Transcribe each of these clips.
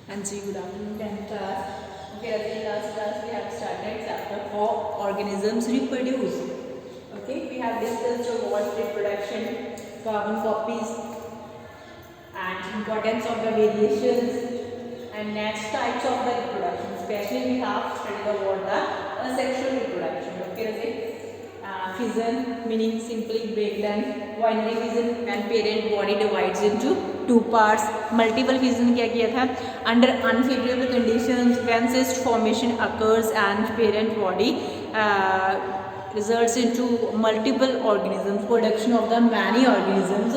Anji, good afternoon, 10th class. Okay, in last class we have started chapter 4 organisms reproduce. Okay, we have discussed about reproduction, carbon copies, and importance of the variations and next types of the reproduction. Especially we have studied about the asexual reproduction. Okay, fission meaning simply breakdown, binary fission when parent body divides into two parts. Multiple fission क्या किया था? Under unfavorable conditions when cyst formation occurs and parent body results into multiple organisms, production of the many organisms.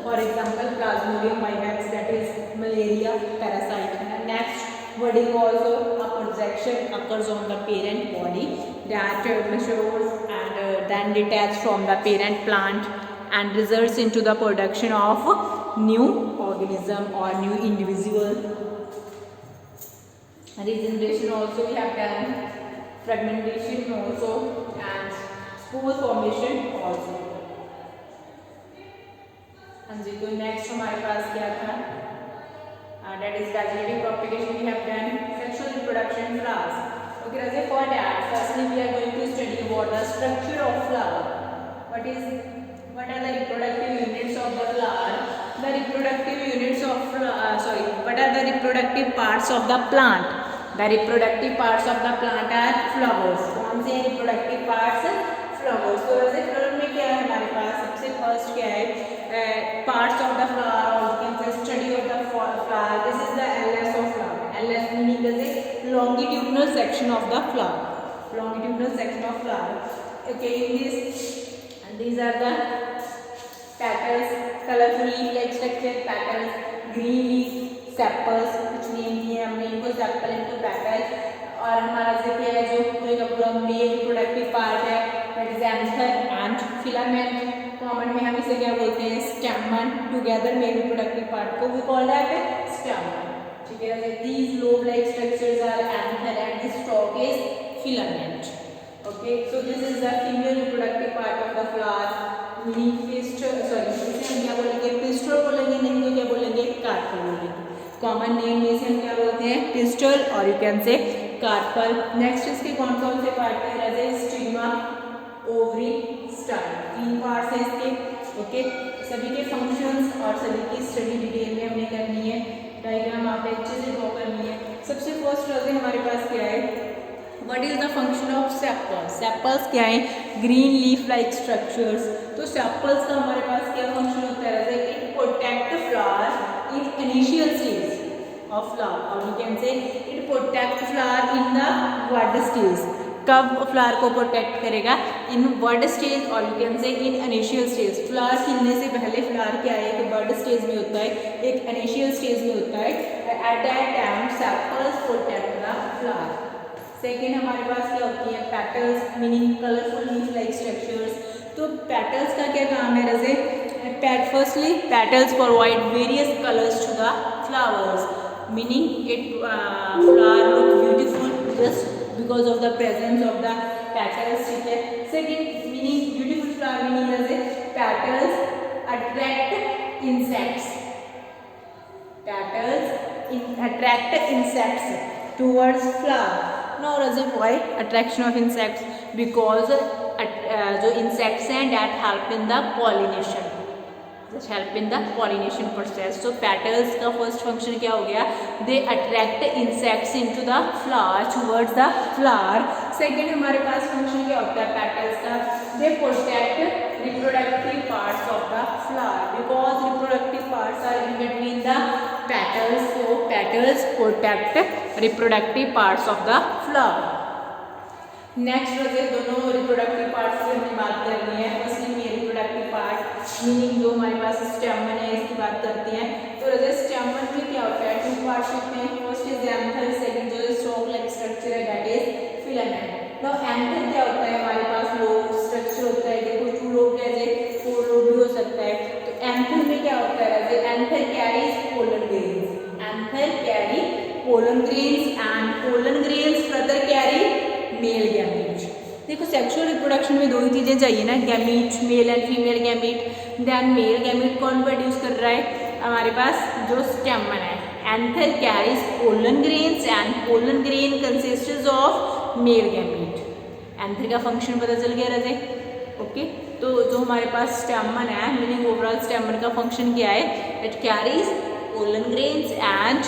For example, Plasmodium vivax, that is malaria parasite. And next, budding also a projection occurs on the parent body that matures and then detach from the parent plant and results into the production of new organism or new individual. Regeneration also we have done, fragmentation also, and spore formation also. हाँ जी, तो next हमारे पास क्या था? That is vegetative propagation we have done, sexual reproduction, flowers. Okay, Raja, for that, firstly we are going to study about the structure of flower. What are the reproductive units of the flower? The reproductive units of what are the reproductive parts of the plant? The reproductive parts of the plant are flowers. कौन से reproductive parts? Flowers. तो वैसे flower में क्या है हमारे पास? सबसे first क्या है? Parts of the flower, or you can say study of the flower. This is the LS of flower. LS meaning the longitudinal section of the flower. Longitudinal section of flower. Okay, in this, and these are the petals, colorful leaf-like structure, petals, green leaf, sepals, which name दिए हमने इनको sepal इनको petal. और हमारा से क्या है जो पूरे का पूरा मेल reproductive part है, that is anther and filament. Common में हम इसे क्या बोलते हैं? Stamen. Together male reproductive part को वी कॉल दैट स्टैमन. ठीक है, these lobe like structures are anther and this stalk is filament. Okay, so this is the female reproductive part of the flower. meaning pistil, sorry, इसे हम क्या बोलेंगे? Pistol बोलेंगे, नहीं तो क्या बोलेंगे? कार्पल बोलेंगे. कॉमन नेम में इसे हम क्या बोलते हैं? Pistil or you can say carpel. Next इसके कौन कौन से पार्ट है? राजे स्टिग्मा, ओवरी, स्टाइल. 3 पार्ट्स हैं इसके. ओके, सभी के फंक्शंस और सभी की स्टडी डिटेल में हमने करनी है. डायग्राम आप अच्छे से ड्रॉ करनी है. सबसे फर्स्ट राजे हमारे पास क्या है? What is the function of sepals? Sepals क्या है? Green leaf-like structures. तो sepals का हमारे पास क्या फंक्शन होता है? It protect flower in initial stage of flower, or you can say it protect flower in the bud stage. कब फ्लावर को प्रोटेक्ट करेगा? इन बर्ड स्टेज, और यू कैन से इन इनिशियल स्टेज. फ्लावर खिलने से पहले फ्लावर क्या है? एक बर्ड स्टेज में होता है, एक इनिशियल स्टेज में होता है. At that time sepals protect the flower. Second हमारे पास क्या होती है? Petals meaning colourful leaf like structures. तो पेटल्स का क्या काम है? रजे firstly petals provide various colours to the flowers, meaning it flower look beautiful just because of the presence of the petals. ठीक है. Second meaning beautiful flower meaning Raje petals attract insects. Petals attract insects towards flower. Now Raje why attraction of insects? Because जो insects हैं that help in the pollination. Just help in the pollination process. So petals का first function क्या हो गया? They attract insects into the flower towards the flower. Second हमारे पास function क्या होता है petals का? They protect reproductive parts of the flower because reproductive parts are in between the petals. So petals protect reproductive parts of the flower. Next रजे दोनों reproductive parts की हमने बात करनी है. फर्स्टली ये रिप्रोडक्टिव पार्ट मीनिंग जो हमारे पास स्टेमन है इसकी बात करते हैं. तो रजे स्टेमन में क्या होता है? 2 पार्ट्स होते हैं. फर्स्ट इज एंथर, सेकंड जो स्टॉक लाइक स्ट्रक्चर है दैट इज फिलामेंट. तो एंथर क्या होता है? हमारे पास लोब स्ट्रक्चर होता है. देखो 2 लोब रजे 4 लोब भी हो सकता है. तो एंथर में क्या होता है रजे? Anther carries pollen grains. Anther carry pollen grains and pollen grains further carry male gamete. देखो सेक्सुअल रिप्रोडक्शन में 2 ही चीज़ें चाहिए ना, gamete, male and female gamete. Then male gamete कौन प्रोड्यूस कर रहा है? हमारे पास जो स्टेमन है, Anther carries pollen grains and pollen grain consists of male gamete. Anther का फंक्शन पता चल गया राजे. ओके, तो जो हमारे पास स्टेमन है, मीनिंग ओवरऑल स्टेमन का फंक्शन क्या है? It carries pollen grains and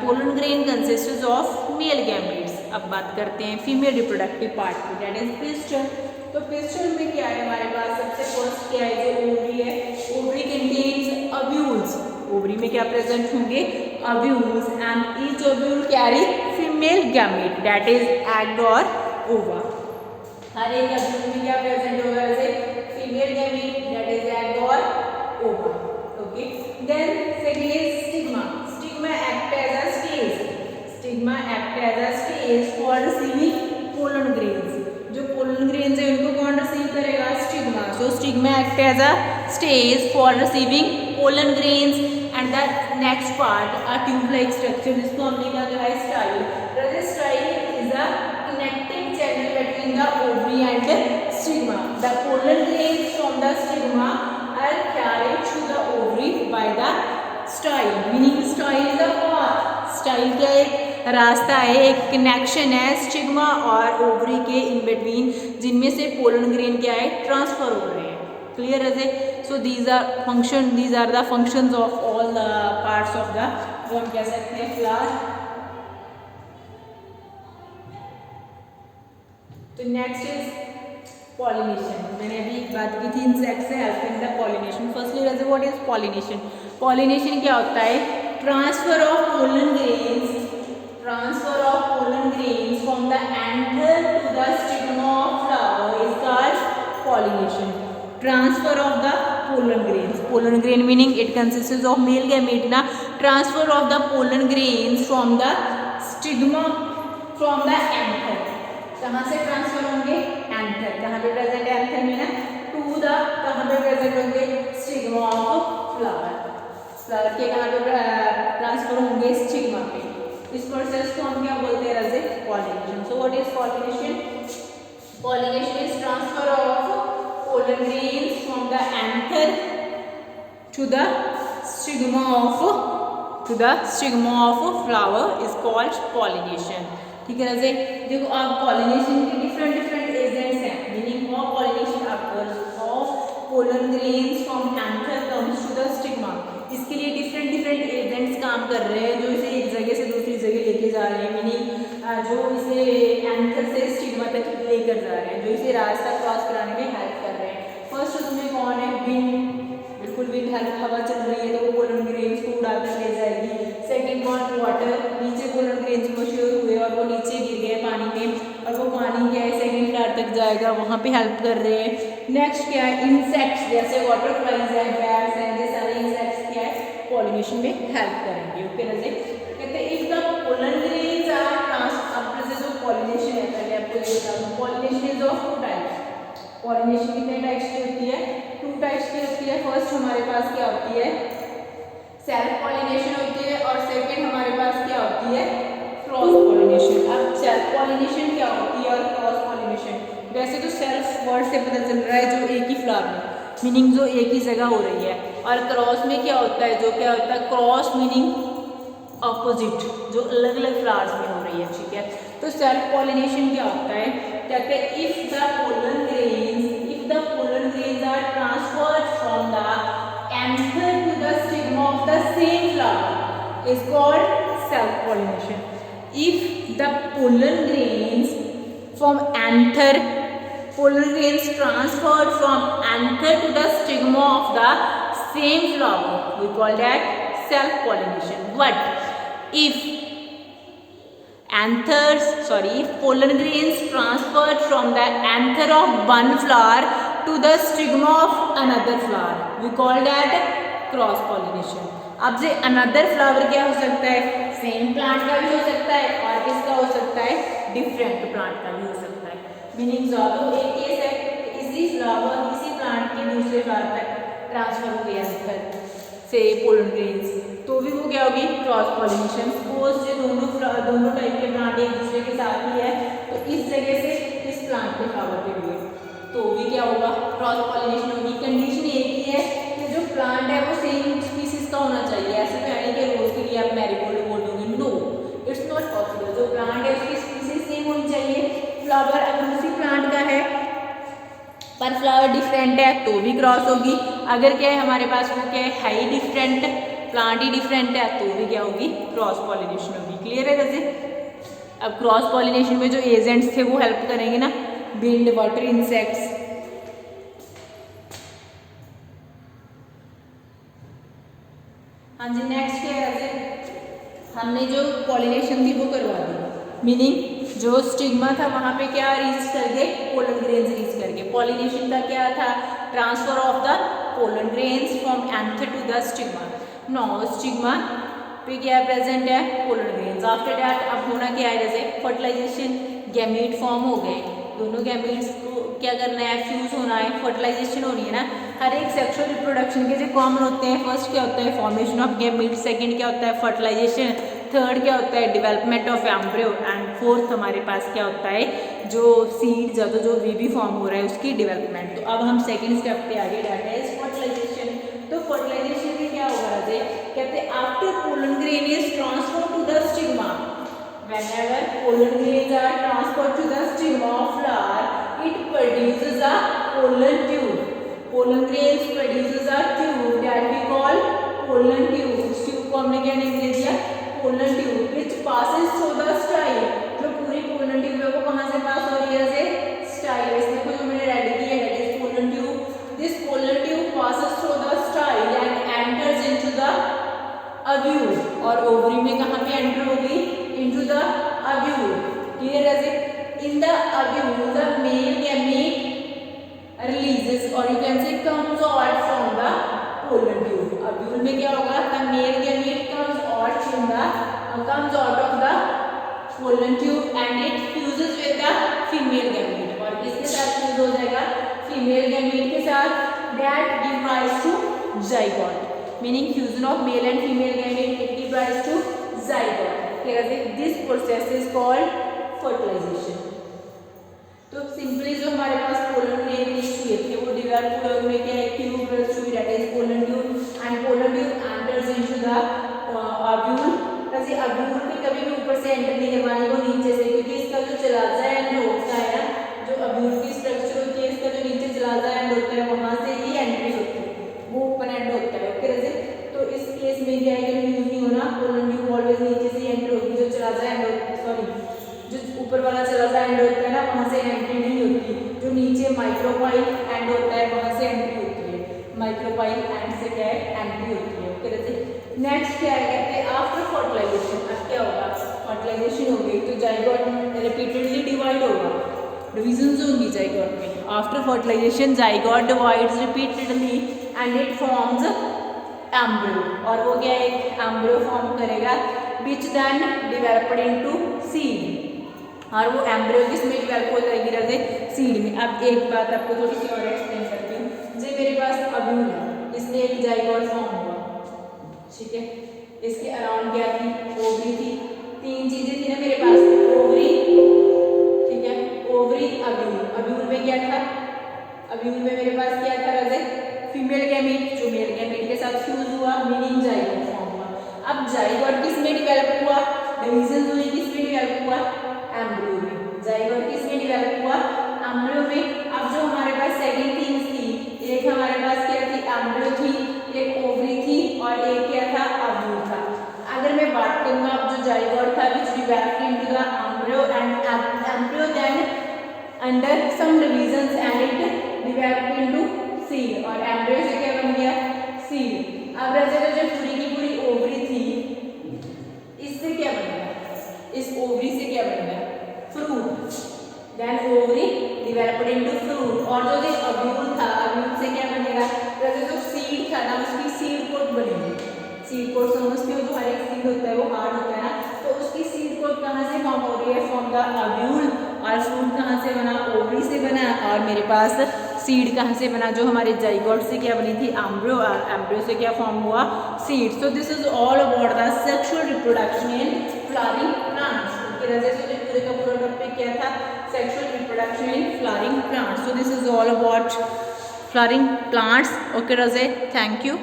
pollen grain consist of male gametes. अब बात करते हैं फीमेल रिप्रोडक्टिव पार्ट की, दैट इज पिस्टल. तो पिस्टल में क्या है हमारे पास? सबसे फर्स्ट क्या है? जो ओवरी है, ओवरी कंटेन्स ओव्यूल्स. ओवरी में क्या प्रेजेंट होंगे? Ovules. And each ovule carry female gamete, that is egg और ओवा. हर एक ओव्यूल में क्या प्रेजेंट होगा? जैसे female gamete, that is egg और ova. Okay, then second is stigma. Stigma act as a stage. Stigma act as a stage for receiving pollen grains. जो pollen grains है उनको कौन रिसीव करेगा? Stigma. So stigma act as a stage for receiving pollen grains. And the next part a tube like structure, जिसको हमने क्या कहा है? Style. Style is a connecting channel between the ovary and stigma. The pollen grains from the stigma are carried to the ovary by the style. Meaning style is a path. Style क्या है? रास्ता है, एक connection है stigma और ovary के in between, जिनमें से पोलन ग्रेन क्या है? ट्रांसफर हो रहे हैं. क्लियर है? So these are the functions of all the parts of the, जो हम कह सकते हैं, फ्लावर. तो नेक्स्ट इज पॉलिनेशन. मैंने अभी एक बात की थी, इंसेक्ट्स से help in the pollination. Firstly Raje, what is pollination? Pollination क्या होता है? Transfer of pollen grains. Transfer of pollen grains from the anther to the stigma of flower is called pollination. Transfer of the pollen grains. Pollen grain meaning it consists of male gamete na. Transfer of the pollen grains from the stigma from the anther. कहाँ से transfer होंगे? Anther. कहाँ पे present है anther में ना? To the, कहाँ पे प्रेजेंट होंगे? Stigma of flower. फ्लावर के कहाँ पे ट्रांसफर होंगे? स्टिग्मा पे. इस प्रोसेस को हम क्या बोलते हैं Raje? Pollination. So what is pollination? Pollination is transfer of pollen grains from the anther to the stigma of flower is called pollination. ठीक है राजे. देखो आप, पॉलिनेशन के डिफरेंट एजेंट्स हैं. Meaning of pollination occurs of pollen grains from anther comes to the stigma. इसके लिए different agents काम कर रहे हैं, जो इसे एक जगह से दूसरी जगह लेके जा रहे हैं. मीनिंग जो इसे एंथर से स्टिग्मा तक लेकर जा रहे हैं, जो इसे रास्ता क्रॉस कराने में हेल्प कर रहे हैं. फर्स्ट उसमें कौन है? विंड. बिल्कुल विंड, हवा चल रही है तो वो पोलन ग्रेन्स को उड़ाकर ले जाएगी. सेकेंड कौन? वाटर. नीचे पोलन ग्रेन्स मच्योर हुए और वो नीचे गिर गए पानी में, और वो पानी क्या है? सेकेंड फ्लावर तक जाएगा, वहाँ पे हेल्प कर रहे हैं. नेक्स्ट क्या है? इंसेक्ट्स. जैसे वाटर फ्लाइज है, बैट्स हैं, ये सारे इंसेक्ट्स क्या है? पॉलिनेशन में हेल्प करेंगे. ओके राजे. कहते हैं if the pollen grains are transfer. अब जो पॉलिनेशन है, पहले आपको ये बता दूं, pollination is of two types. पॉलिनेशन कितने टाइप्स की होती है? टू टाइप्स की होती है. फर्स्ट हमारे पास क्या होती है? सेल्फ पॉलिनेशन होती है, और सेकंड हमारे पास क्या होती है? Cross pollination. अब सेल्फ पॉलिनेशन क्या होती है और क्रॉस पॉलिनेशन? वैसे तो सेल्फ वर्ड से पता चल रहा है, जो एक ही फ्लावर में, मीनिंग जो एक ही जगह हो रही है. और क्रॉस में क्या होता है? जो क्या होता है? क्रॉस मीनिंग ऑपोजिट, जो अलग अलग फ्लावर्स में हो रही है. ठीक है. तो सेल्फ पॉलिनेशन क्या होता है? कहते हैं if the pollen grains are transferred from the anther to the stigma of the same flower is called self pollination. If the pollen grains transferred from anther to the stigma of the same flower, we call that self pollination. But if pollen grains transferred from the anther of one flower to the stigma of another flower, we call that cross pollination. अब से another flower क्या हो सकता है? Same plant का भी हो सकता है, और किसका हो सकता है? डिफरेंट प्लांट का भी हो सकता है. मीनिंग जो एक केस है, इसी प्लांट की दूसरे फ्लावर तक ट्रांसफर हो गया से पोलन ग्रेन्स, तो भी वो क्या होगी? Cross pollination. सपोज जो दोनों टाइप के प्लांट एक दूसरे के साथ ही है, तो इस जगह से इस प्लांट के फ्लावर पे हुए, तो भी क्या होगा? क्रॉस पॉलिनेशन होगी. कंडीशन एक ही है कि जो प्लांट है वो सेम स्पीसीज का होना चाहिए. ऐसे तो है नहीं कि रोज के लिए आप मैरीगोल्ड पर फ्लावर डिफरेंट है तो भी क्रॉस होगी। अगर क्या है हमारे पास वो क्या है ही डिफरेंट, प्लांट ही डिफरेंट है तो भी क्या होगी, क्रॉस पॉलिनेशन होगी। क्लियर है वैसे। अब क्रॉस पॉलिनेशन में जो एजेंट्स थे वो हेल्प करेंगे ना, विंड, वाटर, इंसेक्ट्स। हाँ जी, नेक्स्ट क्या है, हमने जो पॉलिनेशन थी वो करवा दी, मीनिंग जो स्टिग्मा था वहाँ पे क्या रीच करके, पोलन ग्रेन्स रीच करके। पॉलिनेशन का क्या था, transfer of the pollen grains from anther to the stigma. No, stigma पे क्या प्रेजेंट है, पोलन ग्रेन्स। आफ्टर दैट अब होना क्या है, जैसे फर्टिलाइजेशन, गैमीट फॉर्म हो गए, दोनों गैमीट्स को क्या करना है, फ्यूज होना है, फर्टिलाइजेशन होनी है ना। हर एक सेक्सुअल रिप्रोडक्शन के जो कॉमन होते हैं, फर्स्ट क्या होता है, फॉर्मेशन ऑफ गैमीट, सेकंड क्या होता है, फर्टिलाइजेशन, थर्ड क्या होता है, development of embryo, and fourth हमारे पास क्या होता है, जो सीड जो बेबी फॉर्म हो रहा है उसकी डेवलपमेंट। तो अब हम सेकंड स्टेप पे आगे, डेट इज फर्टिलाइजेशन। तो फर्टिलाइजेशन में क्या होगा, कहते हैं after pollen grain is transfer to the stigma, whenever pollen grains are transferred to the stigma of flower, it produces a pollen tube. Pollen grains produces a tube that we call pollen tube. उस tube को हमने क्या name दे दिया, pollen tube, which passes through the style. जो पूरी pollen tube है वो कहाँ से पास हो रही है, जैसे style। इसमें को जो मैंने रेड किया है, that is pollen tube. This pollen tube passes through the style and enters into the ovule, और ओवरी में कहाँ पे एंटर होगी, into the ovule. Clear as it? In the ovule, the male gamete releases, or you can say comes out from the pollen tube. Ovule में क्या होगा, the male gamete comes out of the pollen tube and it fuses with the female gamete. और किसके साथ fuse हो जाएगा, female gamete के साथ। That give rise to zygote. Meaning fusion of male and female gamete, it gives rise to zygote. This process is called fertilization. तो simply जो हमारे पास पोलन ग्रेन रीच हुए थे वो डेवलप हुए में क्या है, ट्यूब रीच हुई, that is pollen tube, and pollen tube enters into the ovule. जैसे ओव्यूल पे कभी भी ऊपर से एंटर नहीं करवाने को, नीचे से, क्योंकि इसका जो चलाजा एंड होता है ना, जो ओव्यूल की स्ट्रक्चर होती है, इसका जो नीचे चलाजा एंड होता है वहां से ही एंट्री होती है, वो ओपन एंड होता है। ओके जैसे, तो इस केस में क्या है, यूज नहीं होना, पोलन ट्यूब ऑलवेज नीचे से एंटर होगी, जो चलाजा एंड, सॉरी जो ऊपर वाला चलाजा एंड होता है ना वहां से एंट्री नहीं होती, जो नीचे माइक्रोपाइल एंड होता है वहां से एंट्री होती है, माइक्रोपाइल एंड से क्या है, एंट्री होती है। ओके जैसे नेक्स्ट क्या है, कहते हैं आफ्टर फर्टिलाइजेशन। अब क्या होगा, फर्टिलाइजेशन होगी तो जाइगोट रिपीटेडली डिवाइड होगा, डिविजन्स होंगी जाइगोट में। After fertilization zygote divides repeatedly and it forms embryo, और वो क्या है, एक एम्ब्रियो फॉर्म करेगा, which then developed into seed, और वो एम्ब्रियो किसमें डेवलप हो जाएगी, जैसे सीड में। अब एक बात आपको थोड़ी सी और एक्सप्लेन करती हूँ। जो मेरे पास ओव्यूल है, इसमें एक जाइगोट फॉर्म हुआ, ठीक है, इसके अराउंड क्या थी, ओवरी थी, तीन चीजें थी ना मेरे पास, ओवरी, ठीक है, ओवरी, ओव्यूल। ओव्यूल में क्या था, ओव्यूल में मेरे पास क्या था, जैसे फीमेल गैमीट जो मेल गैमीट के साथ फ्यूज हुआ, मीनिंग जाइगोट फॉर्म हुआ। अब जाइगोट किसमें डेवलप हुआ, डिवीजन हुई, किसमें डेवलप हुआ, एम्ब्रियो में। जाइगोट किसमें डेवलप हुआ, एम्ब्रियो में। अब जो हमारे पास सेकंड थिंग्स थी, एक हमारे पास क्या थी, एम्ब्रियो थी, एक ओवरी थी, और एक क्या था, ओव्यूल था। अगर मैं बात करूंगा, अब जो जाइगोट था which developed into the embryo and embryo then under some divisions and it developed into seed, और एम्ब्रियो से क्या बन गया, सीड। अब ऐसे तो जो पूरी की पूरी ओवरी थी, इससे क्या बन गया, इस ओवरी से क्या बन गया, fruit, then ovary developed into fruit. और जो ये ओव्यूल था, ओव्यूल से क्या बनेगा, जैसे जो सीड था ना उसकी सीड कोट बनेगी। सीड कोट समझते हो, जो हर एक सीड होता है वो हार्ड होता है ना, तो उसकी सीड कोट कहाँ से फॉर्म हो रही है, फ्रॉम द ओव्यूल। और फ्रूट कहाँ से बना, ओवरी से बना, और मेरे पास सीड कहाँ से बना, जो हमारे जाइगोट से क्या बनी थी, एम्ब्रियो, और एम्ब्रियो से क्या फॉर्म हुआ, seed. So this is all about the sexual reproduction in flowering plants. उसकी वजह से पूरे का पूरा टॉपिक क्या था, sexual reproduction in flowering plants. So this is all about flowering plants. Okay Raje, thank you.